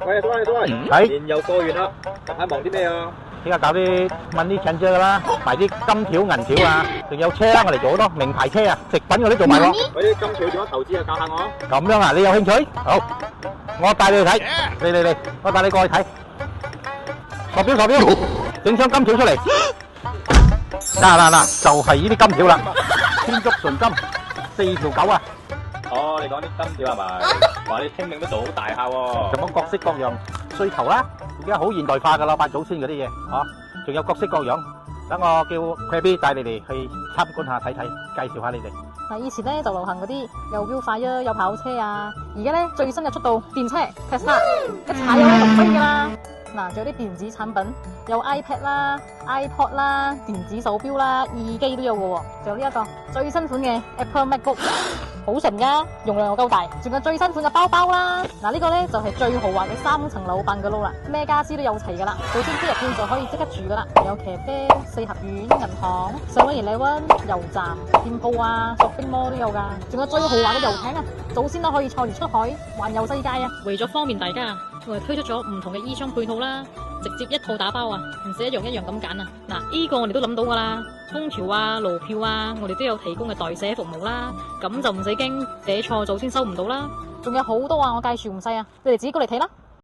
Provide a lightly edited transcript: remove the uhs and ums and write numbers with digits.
喂，多謝，係年又過完啦，近排忙啲咩啊？依家搞啲 money changer 噶啦，賣啲金條銀條啊，仲有車我哋做好多名牌車啊，食品我都做埋喎。嗰啲金條點樣投資啊？教下我。咁樣啊，你有興趣？好，我帶你去睇。嚟，我帶你過去睇。傻標，整箱金條出嚟。嗱，就係呢啲金條啦，天竺純金，4條9啊。哦，你講啲金條係咪？話你清明都做好大下喎。仲有各式各樣碎頭啦，而家好現代化噶啦，拜祖先嗰啲嘢，仲有各式各樣。等我叫 Krabby 帶你哋去參觀下睇睇，介紹下你哋。嗱，以前咧就流行嗰啲又飆快啊，有跑車啊，而家咧最新就出到電車 Tesla，一踩油咧就飛噶啦。嗱，仲有啲電子產品，有 iPad 啦、iPod 啦、電子手錶啦、耳機都有嘅喎。仲有呢一個最新款嘅 Apple MacBook，好純噶，容量又夠大。仲有最新款嘅包包啦。嗱，呢個咧就係最豪華嘅3層樓辦嘅撈啦，咩家私都有齊噶啦。到先知入邊就可以即刻住噶啦，有咖啡、四合院、銀行、7-Eleven、油站、店鋪啊、shopping mall 都有噶。仲有最豪華嘅遊艇啊，祖先都可以坐住出海環遊世界啊！為咗方便大家，我哋推出咗唔同嘅衣裝配套啦，直接一套打包啊，唔使一樣咁揀啊！嗱，呢個我哋都諗到噶啦，空調啊、爐票啊，我哋都有提供嘅代寫服務啦，咁就唔使驚寫錯祖先收唔到啦。仲有好多啊，我介紹唔晒啊，你哋自己過嚟睇啦。